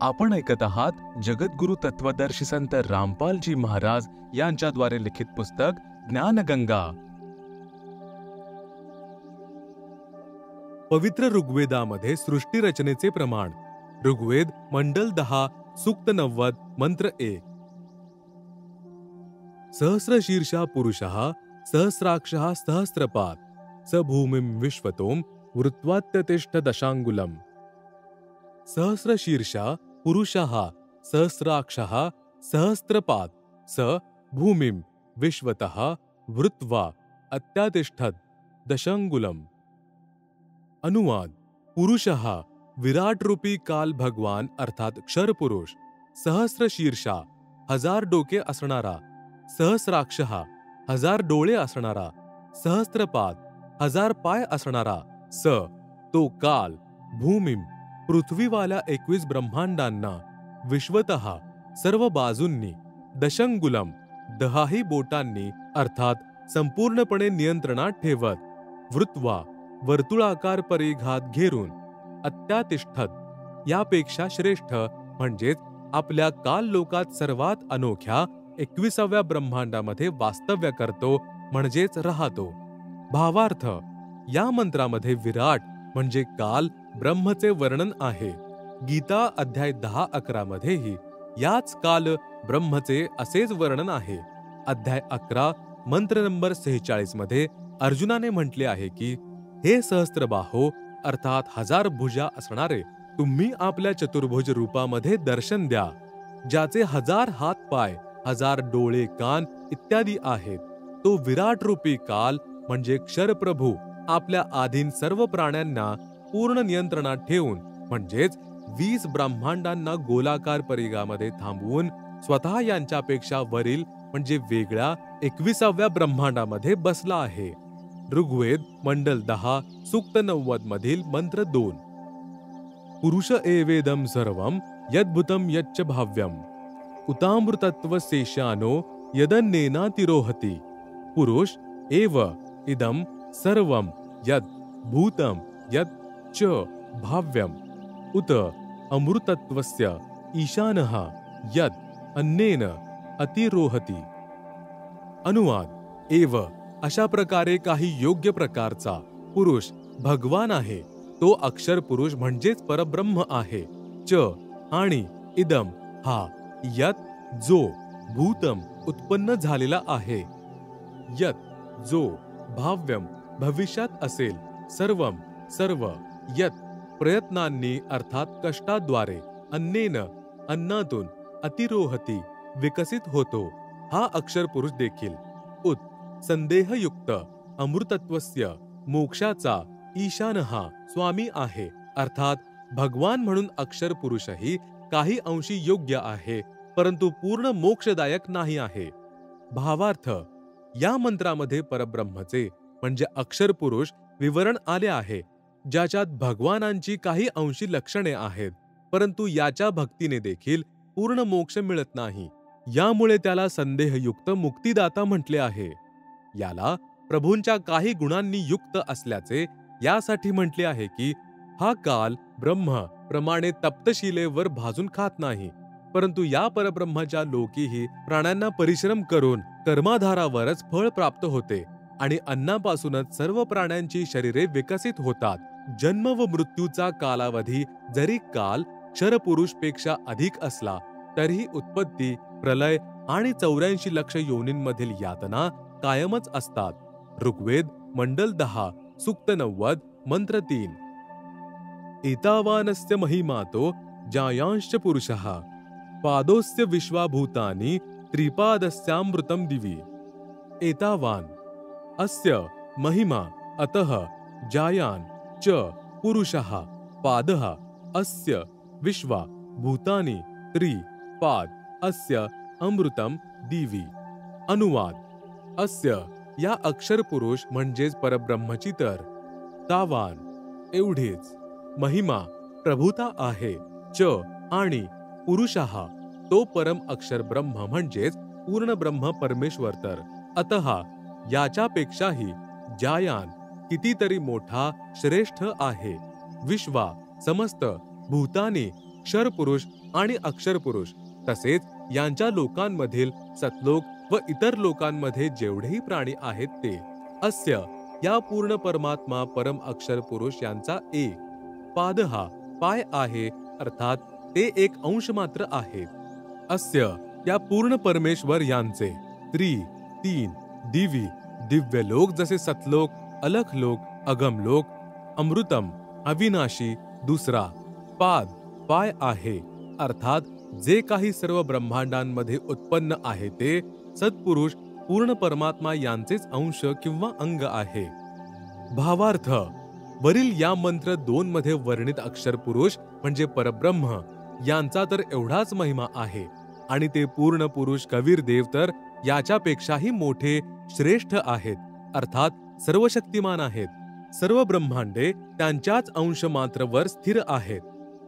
आपण ऐकत आहात जगद्गुरु तत्वदर्शी संत रामपालजी महाराज यांच्याद्वारे लिखित पुस्तक ज्ञानगंगा। पवित्र ऋग्वेदामध्ये सृष्टी रचनेचे प्रमाण। ऋग्वेद मंडल 10 सूक्त 90 मंत्र 1। सहस्रशीर्षा पुरुषः सहस्राक्षः सहस्रपाद स भूमिं विश्वतों वृत्वात्यतिष्ठ दशांगुलम्। सहस्रशीर्षा पुरुषः सहस्राक्षः सहस्रपाद स भूमिं विश्वतः वृत्वा अत्यातिष्ठत् दशांगुलम्। अनुवाद। पुरुषः विराट रूपी काल भगवान अर्थात क्षर पुरुष, सहस्र शीर्षा 1000 डोके असणारा, सहस्राक्षः 1000 डोळे असणारा, सहस्त्रपाद 1000 पाय असणारा, स तो काल भूमिम पृथ्वीवाल्या 21 ब्रह्मांडांना, विश्वतः सर्व बाजूंनी, दशंगुलम 10 बोटांनी अर्थात संपूर्णपणे नियंत्रणात ठेवत, वृत्वा वर्तुळाकार परिघात घेरून, अत्यातिष्ठत यापेक्षा श्रेष्ठ म्हणजेच आपल्या काल लोकात सर्वात अनोख्या 21व्या ब्रह्मांडामध्ये वास्तव्य करतो म्हणजेच राहतो। भावार्थ। या मंत्रामध्ये विराट म्हणजे काल ब्रह्मचे वर्णन आहे। गीता अध्याय 10-11 मध्येही याच काल ब्रह्मचे असेच वर्णन आहे। अध्याय 11 मंत्र नंबर 46 मध्ये अर्जुनाने म्हटले आहे की हे सहस्त्रबाहो अर्थात 1000 भुजा असणारे तुम्ही आपल्या चतुर्भुज रूपामध्ये दर्शन द्या, ज्याचे 1000 हात पाय 1000 डोळे कान इत्यादी आहेत। तो विराट रूपी काल म्हणजे क्षरप्रभू आपल्या आधीन सर्व प्राण्यांना पूर्ण नियंत्रणात ठेवून म्हणजेच 20 ब्रह्मांडांना गोलाकार परिघामध्ये थांबवून स्वतः यांच्यापेक्षा वरील म्हणजे वेगळ्या 21व्या ब्रह्मांडामध्ये बसला आहे। ऋग्वेद मंडल 10 सूक्त 90 मधील मंत्र 2। पुरुष एवेदम सर्वम यद्भुतम यच्च भाव्यम उतामृतत्व शेषानो यदन्नेनातिरोहति। पुरुष एव इदम सर्वम यद भूतम यद च भाव्यम उत अमृतत्वस्य ईशानः यद अन्नेन अतिरोहति। अनुवाद। एव अशा प्रकारे काही योग्य प्रकारचा पुरुष भगवान आहे, तो अक्षर पुरुष म्हणजेच परब्रह्म आहे। च आणि इदम हा यत जो भूतम उत्पन्न झालेला आहे, यत जो भाव्यम भविष्यात असेल, सर्वम सर्व यत प्रयत्नांनी अर्थात कष्टाद्वारे, अन्नेन अन्नातून, अतिरोहती विकसित होतो, हा अक्षर पुरुष देखील उत संदेहयुक्त अमृतत्वस्य मोक्षाचा ईशानः स्वामी आहे, अर्थात भगवान म्हणून अक्षर पुरुषही काही अंशी योग्य आहे परंतु पूर्ण मोक्षदायक नाही आहे। भावार्थ। या मंत्रामध्ये परब्रह्मचे म्हणजे अक्षर पुरुष विवरण आले आहे, ज्याच्यात भगवानांची काही अंशी लक्षणे आहेत परंतु याच्या भक्तीने देखील पूर्ण मोक्ष मिळत नाही, यामुळे त्याला संदेहयुक्त मुक्तिदाता म्हटले आहे। याला प्रभूंच्या काही गुणांनी युक्त असल्याचे यासाठी म्हटले आहे की हा काल ब्रह्म प्रमाणे तप्तशिलेवर भाजून खात नाही, परंतु या परब्रह्माच्या लोकीही प्राण्यांना परिश्रम करून कर्माधारावरच फळ प्राप्त होते आणि अन्नापासूनच सर्व प्राण्यांची शरीरे विकसित होतात। जन्म व मृत्यूचा कालावधी जरी काल क्षरपुरुष पेक्षा अधिक असला तरीही उत्पत्ती, प्रलय आणि 84 लक्ष योनींमधील यातना कायमच असतात। ऋग्वेद मंडल 10 सूक्त 90 मंत्र 3। एतावानस्य महिमातो जायांश्च पुरुषः पादोस्य विश्वाभूतानि त्रिपादस्यामृतं दिवि। एतावान अस्य महिमा अतः जायान च पुरुषः पादः अस्य विश्वा भूतानि त्रिपाद अस्य अमृतम दिवि। अनुवाद। अस्य या अक्षर पुरुष म्हणजेच परब्रह्मची तर तावान एवढीच महिमा प्रभुता आहे, च आणि पुरुषः तो परम अक्षर ब्रह्म म्हणजेच पूर्ण ब्रह्म परमेश्वर तर अतः याच्यापेक्षाही जायान कितीतरी मोठा श्रेष्ठ आहे, विश्वा समस्त भूतानी क्षर पुरुष आणि अक्षर पुरुष तसेच यांच्या लोकांमधील सतलोक व इतर लोकांमध्ये जेवढेही प्राणी आहेत ते अस्य या पूर्ण परमात्मा परम अक्षर पुरुष यांचा एक पाद हा पाय आहे, अर्थात ते एक अंश मात्र आहेत. अस्य या पूर्ण परमेश्वर यांचे तीन दिवी दिव्य लोक जसे सतलोक, अलख लोक, अगम लोक, अमृतम, अविनाशी दुसरा पाद पाय आहे, अर्थात जे काही सर्व ब्रह्मांडांमध्ये उत्पन्न आहे ते सत्पुरुष पूर्ण परमात्मा यांचेच अंश किंवा अंग आहे. भावार्थ वरील या मंत्र 2 मध्ये वर्णित अक्षर पुरुष म्हणजे परब्रह्म यांचा तर एवढाच महिमा आहे आणि ते पूर्ण पुरुष कबीर देव तर याच्यापेक्षाही मोठे श्रेष्ठ आहेत, अर्थात सर्व शक्तिमान आहेत. सर्व ब्रह्मांडे त्यांच्याच अंश मात्र वर स्थिर आहेत.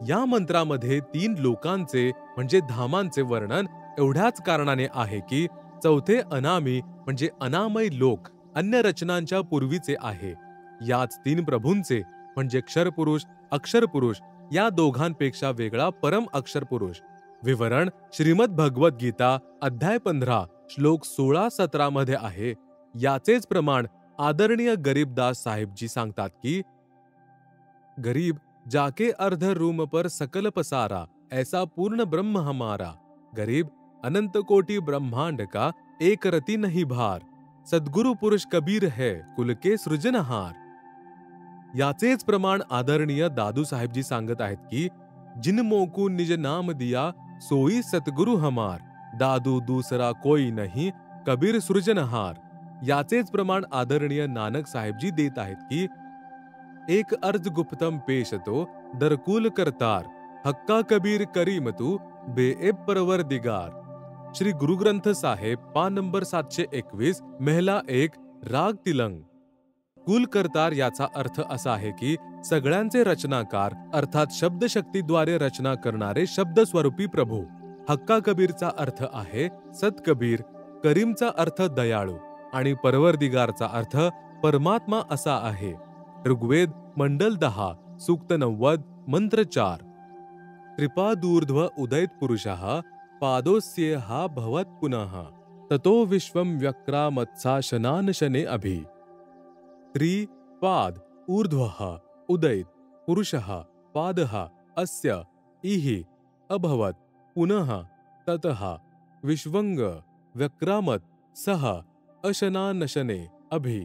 या मंत्रामध्ये 3 लोकांचे म्हणजे धामांचे वर्णन एवढ्याच कारणाने आहे की चौथे अनामी म्हणजे अनामय लोक अन्य रचनांच्या पूर्वीचे आहे. याच 3 प्रभूंचे म्हणजे क्षरपुरुष, अक्षरपुरुष या दोघांपेक्षा वेगळा परम अक्षर पुरुष. विवरण श्रीमद भगवत गीता अध्याय 15 श्लोक 16-17 मध्ये आहे. याचेच प्रमाण आदरणीय गरीबदास साहेबजी सांगतात की गरीब जाके अर्ध रूम पर सकल पसारा ऐसा पूर्ण ब्रह्म हमारा. गरीब अनंत कोटि ब्रह्मांड का एक रति नहीं भार. सद्गुरु पुरुष कबीर है कुल के सृजनहार. याचेच प्रमाण आदरणीय दादू साहेबजी सांगत आहेत की जिन मोकू निज नाम दिया सोई सतगुरु हमार. दादू दूसरा कोई नहीं कबीर सृजनहार. याचेच प्रमाण आदरणीय नानक साहेबजी देत आहेत की एक अर्ज गुप्तम पेश तो दरकुल करतार हक्का कबीर करीम तू बेएब परवरदिगार. श्री गुरुग्रंथ साहेब पान नंबर 721 महिला 1 राग तिलंग. कुल करतार याचा अर्थ असा आहे की सगळ्यांचे रचनाकार अर्थात शब्दशक्तीद्वारे रचना करणारे शब्द स्वरूपी प्रभू. हक्का कबीरचा अर्थ आहे सतकबीर, करीमचा अर्थ दयाळू आणि परवरदिगारचा अर्थ परमात्मा असा आहे. ऋग्वेद मंडल 10 सूक्त 90 मंत्र 4. त्रिपादूर्ध्व उदयत पुरुषः पादोस्येहा भवत् पुनः ततो विश्वं व्यक्रामत्सा शनान शने अभि. त्रिपाद ऊर्ध्वः उदयत पुरुषः पादः अस्य इहि अभवत् पुनः ततः विश्वंग व्यक्रामत सह अशनानशने अभि.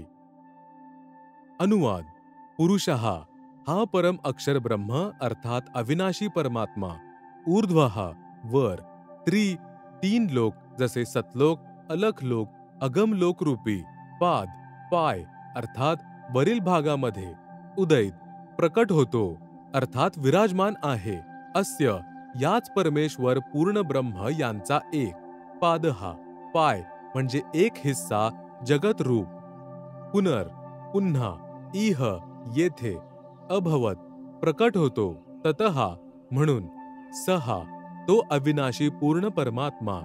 अनुवाद पुरुषः हा परम अक्षर ब्रह्म अर्थात अविनाशी परमात्मा. ऊर्ध्वः वर. 3 लोक जसे सतलोक, अलख लोक, अगम लोक रूपी. पाद पाय अर्थात वरील भागामध्ये. उदयत प्रकट होतो अर्थात विराजमान आहे. अस्य याच परमेश्वर पूर्ण ब्रह्म यांचा एक. पादहा पाय म्हणजे एक हिस्सा जगत रूप. पुनर पुन्हा. इह येथे. अभवत प्रकट होतो. ततः म्हणून. सहा तो अविनाशी पूर्ण परमात्मा.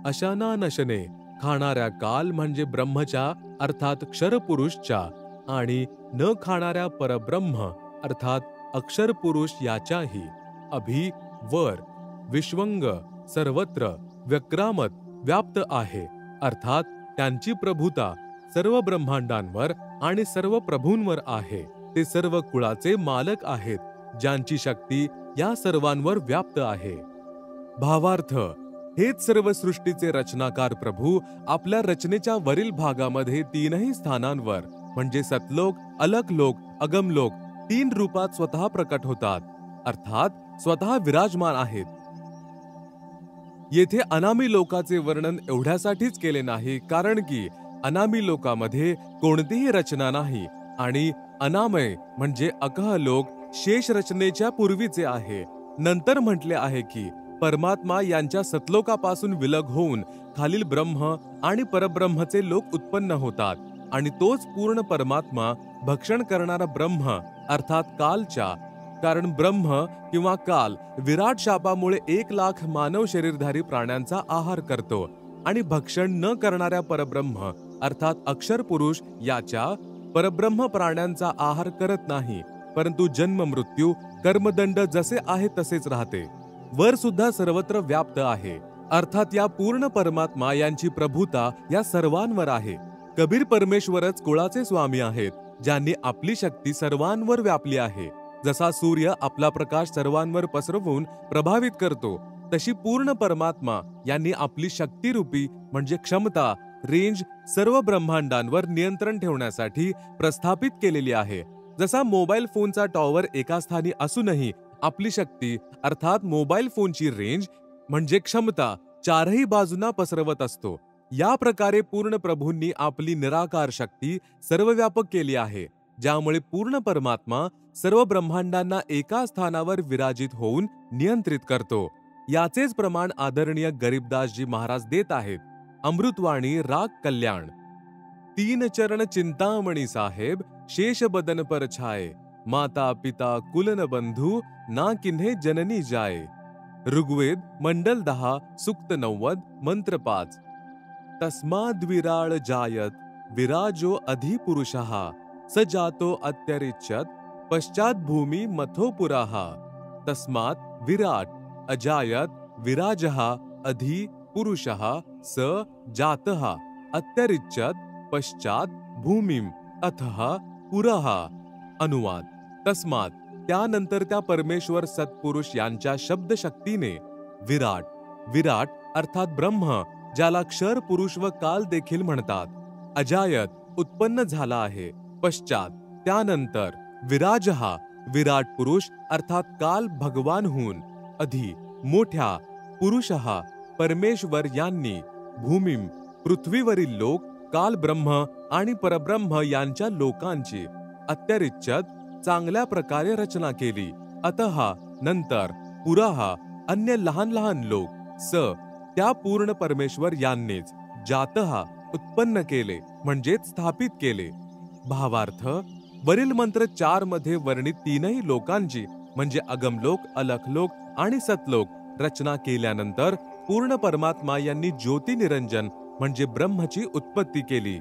अशाना नशने खाणाऱ्या काल म्हणजे ब्रह्मच्या अर्थात क्षरपुरुषच्या आणि न खाणाऱ्या परब्रह्म अर्थात अक्षर पुरुष याच्याही. अभि वर. विश्वंग सर्वत्र. व्यक्रामत व्याप्त आहे अर्थात त्यांची प्रभुता सर्व ब्रह्मांडांवर आणि सर्व प्रभूंवर आहे. ते सर्व कुळाचे मालक आहेत ज्यांची शक्ती या सर्वांवर व्याप्त आहे. भावार्थ हेच सर्व सृष्टीचे रचनाकार प्रभू आपल्या रचनेच्या वरील भागामध्ये 3ही स्थानांवर म्हणजे सतलोक, अलख लोक, अगम लोक 3 रूपात स्वतः प्रकट होतात अर्थात स्वतः विराजमान आहेत. येथे अनामी लोकाचे वर्णन एवढ्यासाठीच केले नाही कारण की अनामी लोकामध्ये कोणतीही रचना नाही आणि अनामय म्हणजे अकह लोक शेष रचनेच्या पूर्वीचे आहे. नंतर म्हटले आहे की परमात्मा यांच्या सतलोकापासून विलग होऊन खालील ब्रह्म आणि परब्रह्मचे लोक उत्पन्न होतात आणि तोच पूर्ण परमात्मा भक्षण करणारा ब्रह्म अर्थात कालच्या. कारण ब्रह्म किंवा काल विराट शापामुळे 1,00,000 मानव शरीरधारी प्राण्यांचा आहार करतो आणि भक्षण न करणाऱ्या परब्रह्म अर्थात अक्षर पुरुष याच्या परब्रह्म प्राण्यांचा आहार करत नाही परंतु जन्म मृत्यू कर्मदंड जसे आहे तसेच राहते. वर सुद्धा सर्वत्र व्याप्त आहे. अर्थात या पूर्ण परमात्मा यांची प्रभुता या सर्वांवर आहे. कबीर परमेश्वरच कुळाचे स्वामी आहेत, ज्यांनी आपली शक्ती सर्वांवर व्यापली आहे. जसा सूर्य आपला प्रकाश सर्वांवर पसरवून प्रभावित करतो, तशी पूर्ण परमात्मा यांनी आपली शक्तिरूपी म्हणजे क्षमता, रेंज सर्व ब्रह्मांडांवर नियंत्रण ठेवण्यासाठी प्रस्थापित केलेली आहे. जसा मोबाईल फोनचा टॉवर एका स्थानी असूनही आपली शक्ती अर्थात मोबाईल फोनची रेंज म्हणजे क्षमता चारही बाजूंना पसरवत असतो, या प्रकारे पूर्ण प्रभूंनी आपली निराकार शक्ती सर्वव्यापक केली आहे, ज्यामुळे पूर्ण परमात्मा सर्व ब्रह्मांडांना एका स्थानावर विराजित होऊन नियंत्रित करतो. याचेच प्रमाण आदरणीय गरीबदासजी महाराज देत आहेत. अमृतवाणी राग कल्याण. तीन चरण चिंतामणी साहेब, शेष बदन पर छाए, माता पिता कुलन बंधू, ना किन्हे जननी जाए. ऋग्वेद मंडल 10 सूक्त 90 मंत्र 5. तस्माद् विराळ जायत विराजो अधिपुरुषः, स जातो अत्यरिच्यत पश्चात भूमी मथो पुराः. तस्मात् विराट अजायत विराजः अधि पुरुषः स जातः अत्यरिच्यत पश्चात भूमिम अथः पुरः. अनुवाद. तस्मात त्यानंतर त्या परमेश्वर सत्पुरुष यांच्या शब्दशक्तीने विराट, विराट अर्थात ब्रह्म, ज्याला क्षर पुरुष व काल देखील म्हणतात, अजायत उत्पन्न झाला आहे. पश्चात त्यानंतर विराजहा विराट पुरुष अर्थात काल भगवानहून, अधि मोठ्या, पुरुषः परमेश्वर यांनी, भूमीम पृथ्वीवरील लोक, काल ब्रह्म आणि परब्रह्म यांच्या लोकांची, अत्यरिच्यत चांगल्या प्रकारे रचना केली. अतः नंतर पुराः अन्य लहान लहान लोक, स त्या पूर्ण परमेश्वर यांनीच, जातः उत्पन्न केले म्हणजेच स्थापित केले. भावार्थ. वरील मंत्र 4 मध्ये वर्णित तीनही लोकांची म्हणजे अगमलोक, अलखलोक आणि सतलोक रचना केल्यानंतर पूर्ण परमात्मा यांनी ज्योती निरंजन म्हणजे ब्रह्मची उत्पत्ती केली.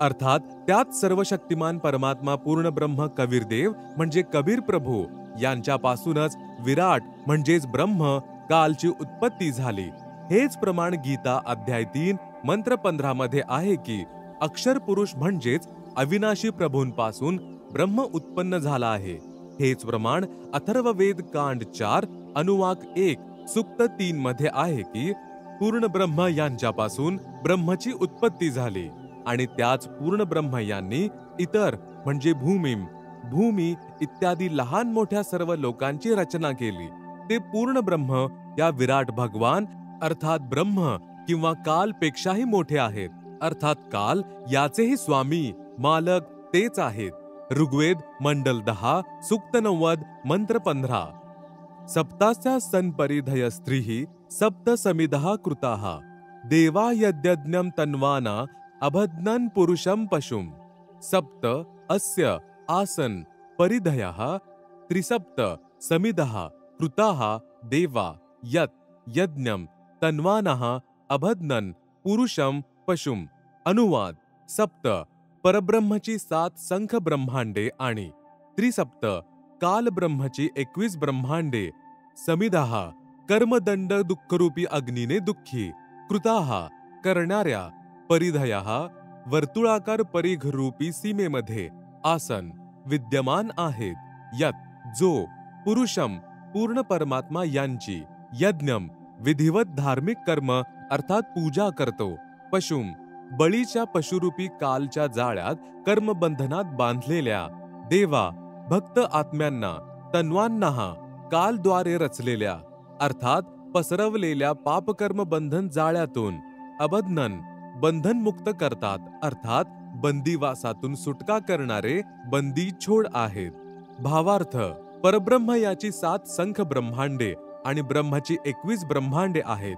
अर्थात त्यात सर्वशक्तिमान परमात्मा पूर्ण ब्रह्म कबीरदेव म्हणजे कबीर प्रभू यांच्यापासूनच विराट म्हणजेच ब्रह्म कालची उत्पत्ती झाली. हेच प्रमाण गीता अध्याय 3 मंत्र 15 मध्ये आहे की अक्षर पुरुष म्हणजेच अविनाशी प्रभूंपासून ब्रह्म उत्पन्न झाला आहे. हेच प्रमाण अथर्ववेद कांड 4 अनुवाक 1 सूक्त 3 मध्ये आहे की पूर्ण ब्रह्म यांच्यापासून ब्रह्मची उत्पत्ती झाली आणि त्याच पूर्ण ब्रह्म यांनी इतर म्हणजे भूमीम, भूमी इत्यादी लहान मोठ्या सर्व लोकांची रचना केली. ते पूर्ण ब्रह्म या विराट भगवान अर्थात ब्रह्म किंवा काल पेक्षाही मोठे आहेत. अर्थात काल याचेही स्वामी, मालक तेच आहेत. ऋग्वेद मंडल 10 सूक्त 90 मंत्र 15. सप्तास्या सन्परिधय स्त्रीः सप्त समिधः कृताः, देवा यद्यज्ञं तन्वाना अभद्नन् पुरुषं पशुं. सप्त अस्य आसन परिधयः त्रिसप्त समिधः कृताः देवा यत् यज्ञं तन्वानः अभद्नन् पुरुषं पशुं. अनुवाद. सप्त परब्रह्मची 7 संख ब्रह्मांडे आणि त्रिसप्त काल ब्रह्मची 21 ब्रह्मांडे, समिधाः कर्मदंड दुःखरूपी अग्नीने दुःखी, कृताः करणाऱ्या, परिधयः वर्तुळाकार परिघरूपी सीमेमध्ये आसन विद्यमान आहेत. यत जो पुरुषम पूर्ण परमात्मा यांची, यज्ञम विधिवत धार्मिक कर्म अर्थात पूजा करतो, पशुम बळीच्या पशुरूपी कालच्या जाळ्यात कर्मबंधनात बांधलेल्या, देवा भक्त आत्म्यांना, तन्वांनाह कालद्वारे रचलेल्या अर्थात पसरवलेल्या पापकर्म बंधन जाळ्यातून, अबद्धन बंधनमुक्त करतात अर्थात बंदिवासातून सुटका करणारे बंदी छोड आहेत. भावार्थ. परब्रह्म याची 7 संख ब्रह्मांडे आणि ब्रह्माची 21 ब्रह्मांडे आहेत.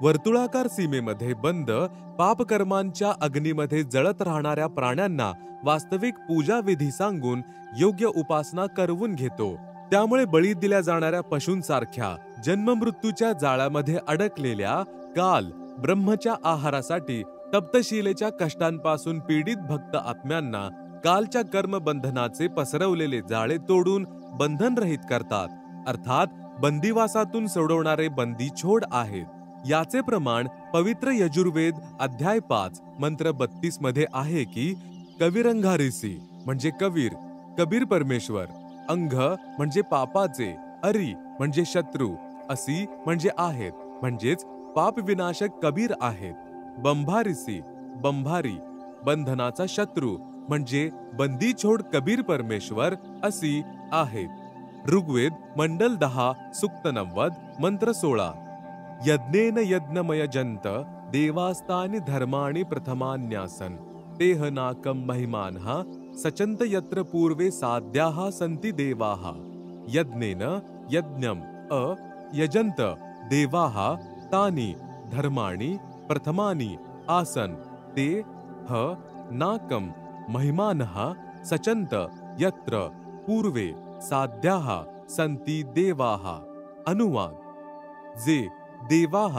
वर्तुळाकार सीमेमध्ये बंद पापकर्मांच्या अग्नीमध्ये जळत राहणाऱ्या प्राण्यांना वास्तविक पूजा विधी सांगून योग्य उपासना करवून घेतो. त्यामुळे बळी दिल्या जाणाऱ्या पशूंसारख्या जन्ममृत्यूच्या जाळ्यामध्ये अडकलेल्या काल ब्रह्मच्या आहारासाठी तप्तशिलेच्या कष्टांपासून पीडित भक्त आत्म्यांना कालच्या कर्मबंधनाचे पसरवलेले जाळे तोडून बंधनरहित करतात. अर्थात बंदिवासातून सोडवणारे बंदी छोड आहेत. याचे प्रमाण पवित्र यजुर्वेद अध्याय 5 मंत्र 32 मध्ये आहे की कविरंघारिसी म्हणजे कबीर, कबीर परमेश्वर, अंघ म्हणजे पापाचे, अरी म्हणजे शत्रू, असी म्हणजे आहेत, म्हणजेच पाप विनाशक कबीर आहेत. बंभारिसी, बंभारी, बंधनाचा शत्रू म्हणजे बंदी छोड कबीर परमेश्वर असी आहेत. ऋग्वेद मंडल 10 सूक्त 90 मंत्र 16. यज्ञेन यज्ञमयजन्त देवास्तानि धर्माणि प्रथमान्यासन तेह नाकं महिमानः सचन्त यत्र पूर्वे साध्याः सन्ति देवाः. यज्ञेन यज्ञम यजन्त देवाः तानि धर्माणि प्रथमानि आसन ते ह नाकं महिमानः सचन्त यत्र पूर्वे साध्याः सन्ति देवाः. अनुवाद: जे देवाः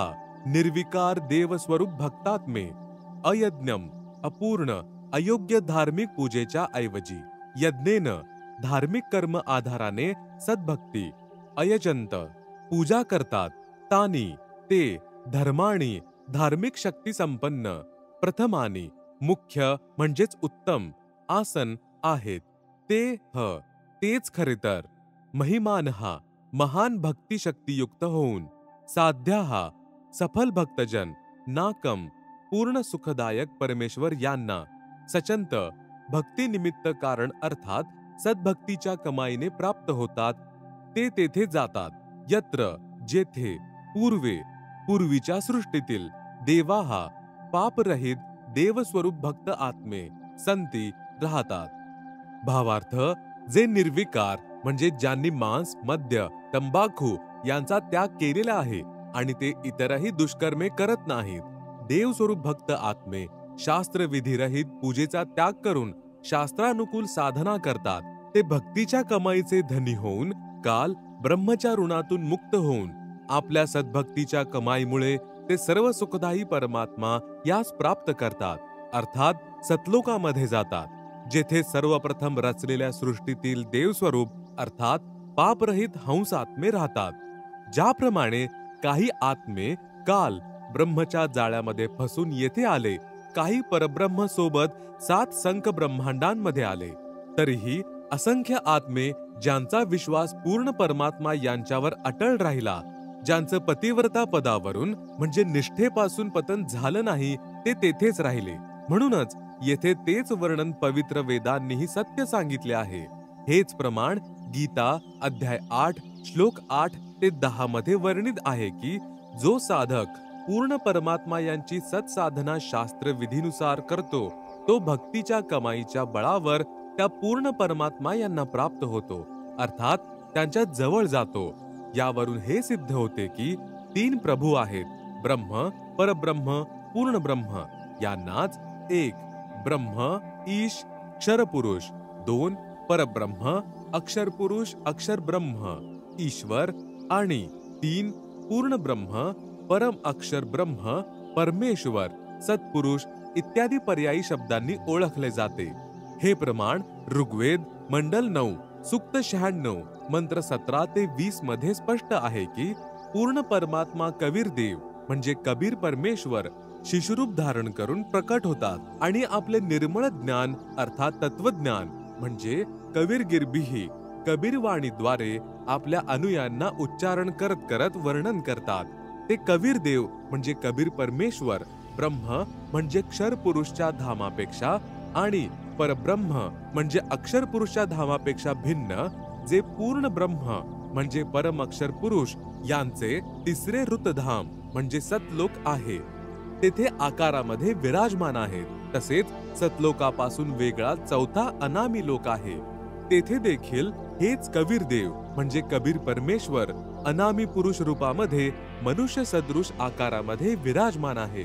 निर्विकार देवस्वरूप भक्तात्मे, अयज्ञम अपूर्ण अयोग्य धार्मिक पूजेच्या ऐवजी यज्ञेन धार्मिक कर्म आधाराने सद्भक्ती अयजंत पूजा करतात, तानी ते धर्माणी धार्मिक शक्ती संपन्न प्रथमानी मुख्य म्हणजेच उत्तम आसन आहेत, ते तेच खरे तर महिमानः महान भक्ती शक्तियुक्त होऊन, साध्याः सफल भक्तजन, नाकम पूर्ण सुखदायक परमेश्वर यांना, सचंत भक्ती निमित्त कारण अर्थात सद्भक्तीच्या कमाईने प्राप्त होतात, ते तेथे जातात, यत्र जेथे पूर्वे पूर्वीच्या सृष्टीतील देवाः पापरहित देवस्वरूप भक्त आत्मे संती राहतात. भावार्थ: जे निर्विकार म्हणजे ज्यांनी मांस, मद्य, तंबाखू यांचा त्याग केलेला आहे आणि ते इतरही दुष्कर्मे करत नाहीत, देवस्वरूप भक्त आत्मे शास्त्र विधिरहित पूजेचा त्याग करून शास्त्रानुकूल साधना करतात, ते भक्तीच्या कमाईचे धनी होऊन काल ब्रह्मच्या ऋणातून मुक्त होऊन आपल्या सद्भक्तीच्या कमाईमुळे ते सर्व सुखदायी परमात्मा यास प्राप्त करतात, अर्थात सतलोकामध्ये जातात, जेथे सर्वप्रथम रचलेल्या सृष्टीतील देवस्वरूप अर्थात पापरहित हंस आत्मे राहतात. ज्याप्रमाणे काही आत्मे काल ब्रह्मच्या जाळ्यामध्ये फसून येथे आले, काही परब्रह्म सोबत 7 संख ब्रह्मांडांमध्ये आले, तरीही असंख्य आत्मे ज्यांचा विश्वास पूर्ण परमात्मा यांच्यावर अटळ राहिला, ज्यांचं पतिव्रता पदावरून म्हणजे निष्ठेपासून पतन झालं नाही, ते तेथेच राहिले. म्हणूनच येथे तेच वर्णन पवित्र वेदांनीही सत्य सांगितले आहे. हेच प्रमाण गीता अध्याय 8 श्लोक 8 ते 10 मध्ये वर्णित आहे की जो साधक पूर्ण परमात्मा यांची सत्साधना शास्त्र विधीनुसार करतो, तो भक्तीच्या कमाईच्या बळावर त्या पूर्ण परमात्मा यांना प्राप्त होतो, अर्थात त्यांच्या जवळ जातो. यावरून हे सिद्ध होते की 3 प्रभू आहेत, ब्रह्म, परब्रह्म, पूर्ण ब्रह्म. यांनाच 1 ब्रह्म ईश क्षरपुरुष, 2 परब्रह्म अक्षर पुरुष अक्षर ब्रह्म ईश्वर आणि 3 पूर्ण ब्रह्म परम अक्षर ब्रह्म परमेश्वर सत्पुरुष इत्यादी पर्यायी शब्दांनी ओळखले जाते. हे प्रमाण ऋग्वेद मंडल 9 सूक्त 96 मंत्र 17 ते 20 मध्ये स्पष्ट आहे की पूर्ण परमात्मा कबीर देव म्हणजे कबीर परमेश्वर शिशुरूप धारण करून प्रकट होतात आणि आपले निर्मळ ज्ञान अर्थात तत्वज्ञान म्हणजे कबीर गिरबिही कबीर वाणीद्वारे आपल्या अनुयांना उच्चारण करत करत वर्णन करतात. ते कबीर देव म्हणजे कबीर परमेश्वर ब्रह्म म्हणजे क्षर पुरुषच्या धामापेक्षा आणि परब्रह्म म्हणजे अक्षर पुरुषच्या धामापेक्षा भिन्न, जे पूर्ण ब्रह्म म्हणजे परम अक्षर पुरुष यांचे तिसरे ऋतधाम म्हणजे सतलोक आहे, तेथे आकारामध्ये विराजमान आहेत. तसेच सतलोकापासून वेगळा 4था अनामी लोक आहे, तेथे देखील हेच कबीर देव म्हणजे कबीर परमेश्वर अनामी पुरुष रूपामध्ये मनुष्य सदृश आकारामध्ये विराजमान आहे.